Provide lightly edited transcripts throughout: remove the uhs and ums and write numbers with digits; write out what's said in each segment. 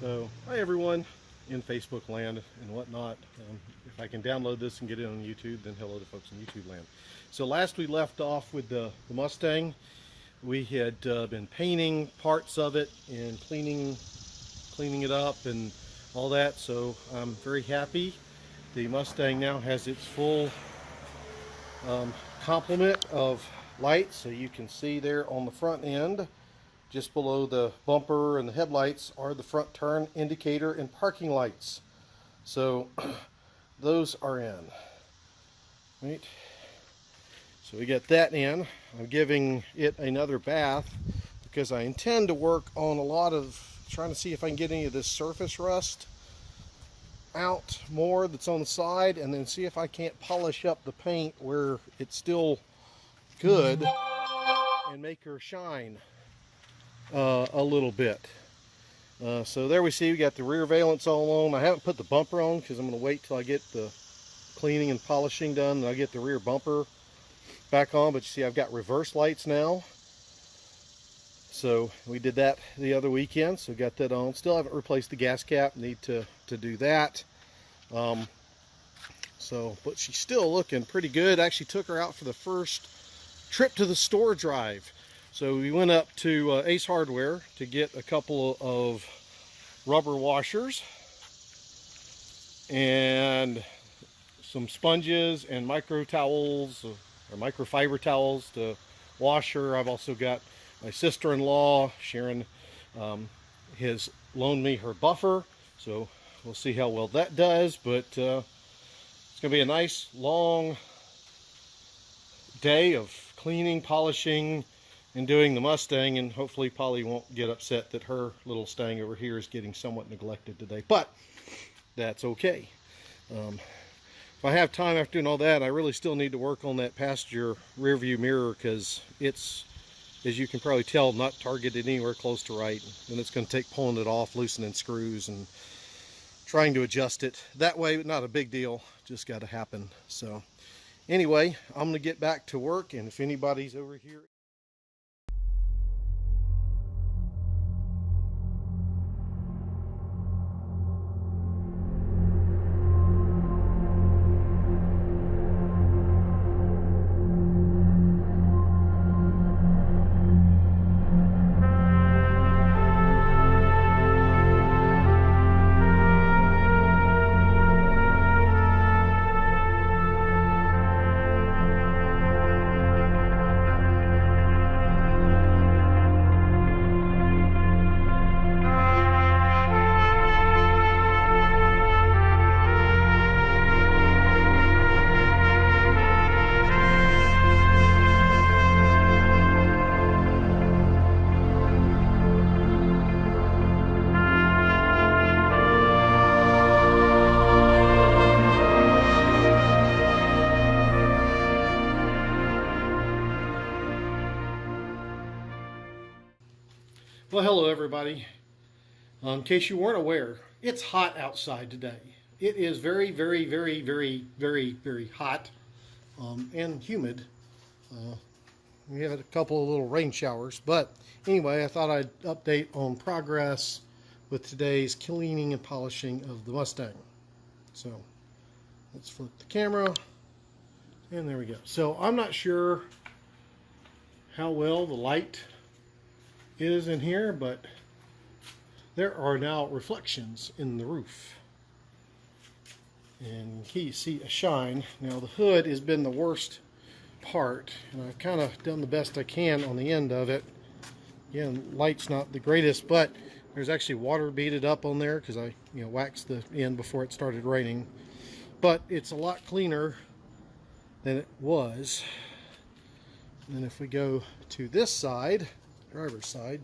So, hi everyone in Facebook land and whatnot. If I can download this and get it on YouTube, then hello to folks in YouTube land. So last we left off with the Mustang, we had been painting parts of it and cleaning it up and all that. So I'm very happy. The Mustang now has its full complement of lights. So you can see there on the front end, just below the bumper and the headlights, are the front turn indicator and parking lights. So those are in. Right. So we got that in. I'm giving it another bath because I intend to work on a lot of trying to see if I can get any of this surface rust out more that's on the side, and then see if I can't polish up the paint where it's still good and make her shine a little bit. So there we see we got the rear valence all on. I haven't put the bumper on because I'm going to wait till I get the cleaning and polishing done and I get the rear bumper back on. But you see I've got reverse lights now. So we did that the other weekend, so got that on. Still haven't replaced the gas cap, need to do that. But she's still looking pretty good. I actually took her out for the first trip to the store drive. So we went up to Ace Hardware to get a couple of rubber washers and some sponges and micro towels or microfiber towels to wash her. I've also got my sister-in-law, Sharon, has loaned me her buffer. So we'll see how well that does. But it's going to be a nice long day of cleaning, polishing, and doing the Mustang, and hopefully Polly won't get upset that her little Stang over here is getting somewhat neglected today, but that's okay. If I have time after doing all that, I really still need to work on that passenger rear view mirror because it's, as you can probably tell, not targeted anywhere close to right, and it's going to take pulling it off, loosening screws, and trying to adjust it. That way, not a big deal, just got to happen. So anyway, I'm going to get back to work, and if anybody's over here Well, hello everybody. In case you weren't aware, it's hot outside today. It is very, very, very, very, very, very hot and humid. We had a couple of little rain showers, but anyway, I thought I'd update on progress with today's cleaning and polishing of the Mustang. So let's flip the camera, and there we go. So I'm not sure how well the light is in here, but there are now reflections in the roof, and you see a shine. Now the hood has been the worst part, and I've kind of done the best I can on the end of it. Again, light's not the greatest, but there's actually water beaded up on there because I waxed the end before it started raining, but it's a lot cleaner than it was. And then if we go to this side, driver's side,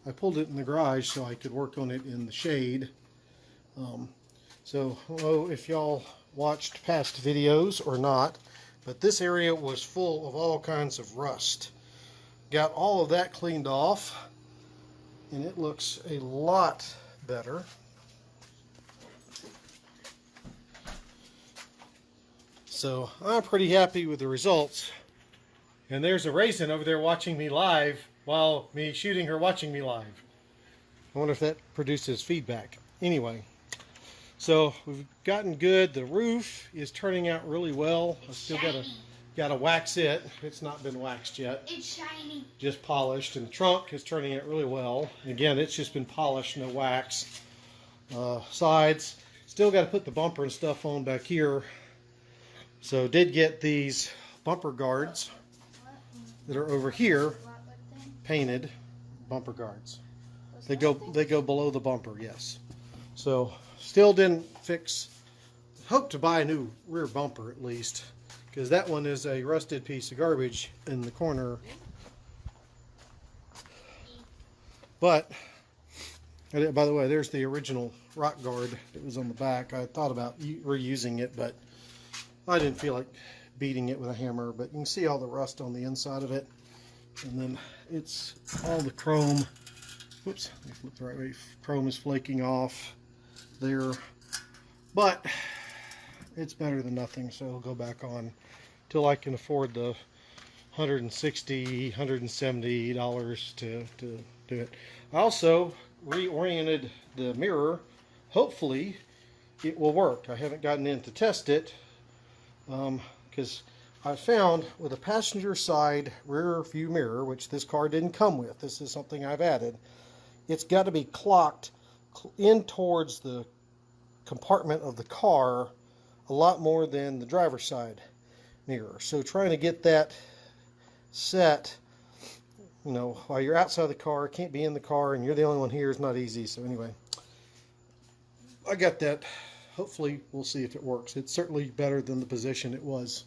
I pulled it in the garage so I could work on it in the shade. So I don't know if y'all watched past videos or not, but this area was full of all kinds of rust. Got all of that cleaned off, and it looks a lot better. So I'm pretty happy with the results. And there's a raisin over there watching me live while me shooting her watching me live. I wonder if that produces feedback. Anyway, so we've gotten good. The roof is turning out really well. I still gotta wax it. It's not been waxed yet. It's shiny. Just polished. And the trunk is turning out really well. And again, it's just been polished, no wax. Sides. Still got to put the bumper and stuff on back here. So did get these bumper guards that are over here painted. Bumper guards. They go below the bumper, yes. So still didn't fix. Hope to buy a new rear bumper at least, because that one is a rusted piece of garbage in the corner. But by the way, there's the original rock guard that was on the back. I thought about reusing it, but I didn't feel like beating it with a hammer. But you can see all the rust on the inside of it, and then it's all the chrome. Whoops, let me flip the right way. Chrome is flaking off there, but it's better than nothing, so it'll go back on till I can afford the $160, $170 to do it. I also reoriented the mirror. Hopefully it will work. I haven't gotten in to test it because I found with a passenger side rear view mirror, which this car didn't come with, this is something I've added, it's got to be clocked in towards the compartment of the car a lot more than the driver's side mirror. So trying to get that set, you know, while you're outside the car, can't be in the car, and you're the only one here, is not easy. So anyway, I got that. Hopefully we'll see if it works. It's certainly better than the position it was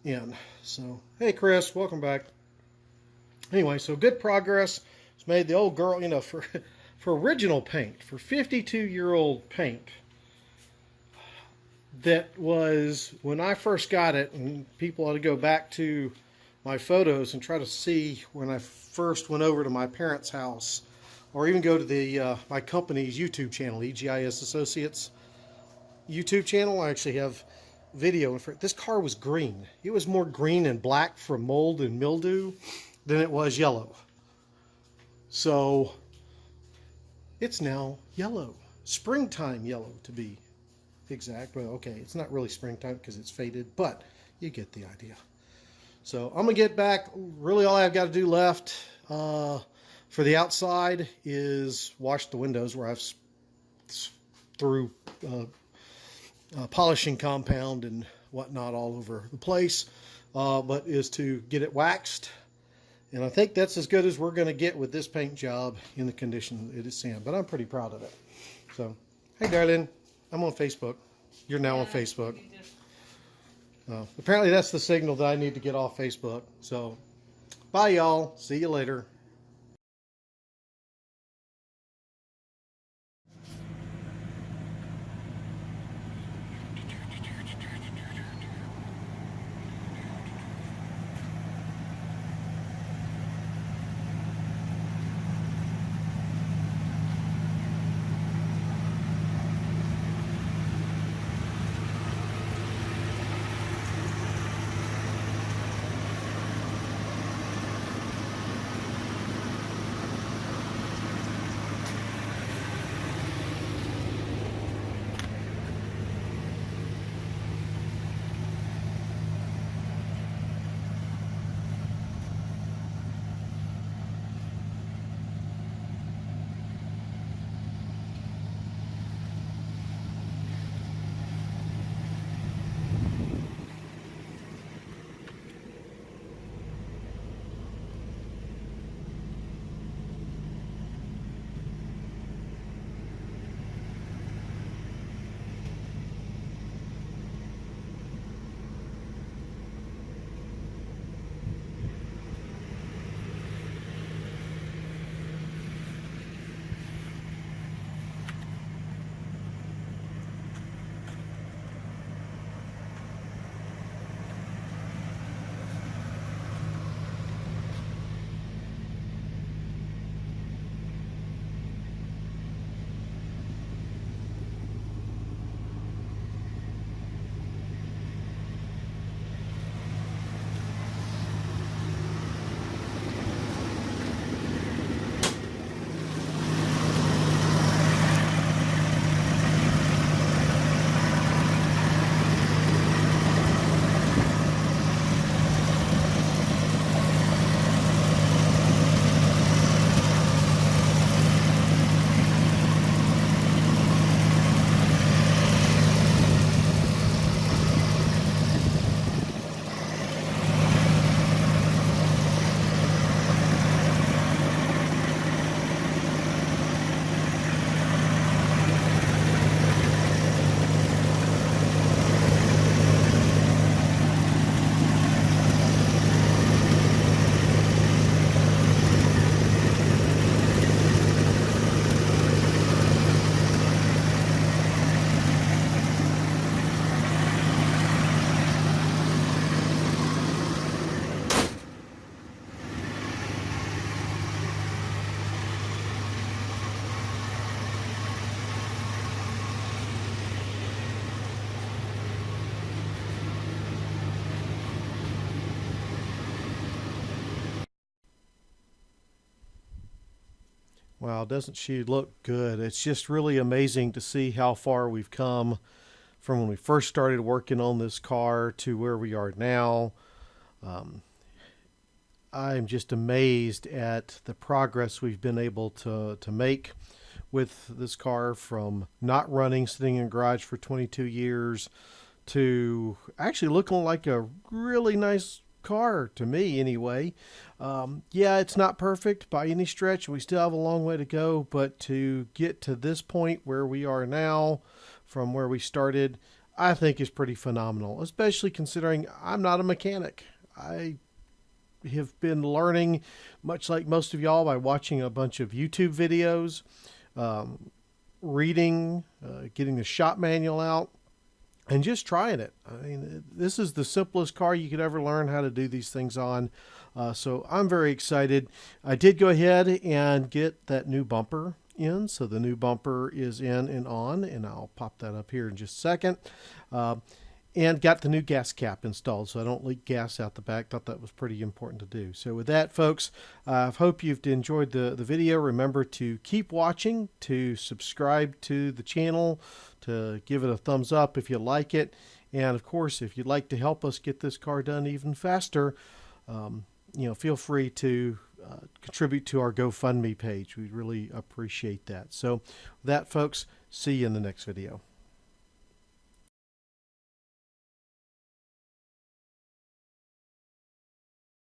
in. So hey Chris, welcome back. Anyway, so good progress. It's made the old girl, you know, for original paint, for 52-year-old paint, that was when I first got it, and people ought to go back to my photos and try to see when I first went over to my parents' house, or even go to the my company's YouTube channel, EGIS Associates YouTube channel. I actually have video. This car was green. It was more green and black from mold and mildew than it was yellow. So it's now yellow, springtime yellow to be exact. Well, okay, it's not really springtime because it's faded, but you get the idea. So I'm gonna get back. Really, all I've got to do left for the outside is wash the windows, where I've threw polishing compound and whatnot all over the place, but is to get it waxed. And I think that's as good as we're going to get with this paint job in the condition it is in. But I'm pretty proud of it. So, hey darling, I'm on Facebook. You're now on Facebook. Apparently that's the signal that I need to get off Facebook. So, bye y'all. See you later. Wow, doesn't she look good? It's just really amazing to see how far we've come from when we first started working on this car to where we are now. Um, I'm just amazed at the progress we've been able to make with this car, from not running, sitting in a garage for 22 years, to actually looking like a really nice car to me anyway. Yeah, it's not perfect by any stretch. We still have a long way to go, but to get to this point where we are now from where we started, I think is pretty phenomenal, especially considering I'm not a mechanic. I have been learning, much like most of y'all, by watching a bunch of YouTube videos, um, reading, getting the shop manual out, and just trying it. I mean, this is the simplest car you could ever learn how to do these things on. So I'm very excited. I did go ahead and get that new bumper in. So the new bumper is in and on, and I'll pop that up here in just a second. Uh, and got the new gas cap installed so I don't leak gas out the back. Thought that was pretty important to do. So with that, folks, I hope you've enjoyed the video. Remember to keep watching, to subscribe to the channel, to give it a thumbs up if you like it. And of course, if you'd like to help us get this car done even faster, feel free to contribute to our GoFundMe page. We'd really appreciate that. So with that, folks, see you in the next video.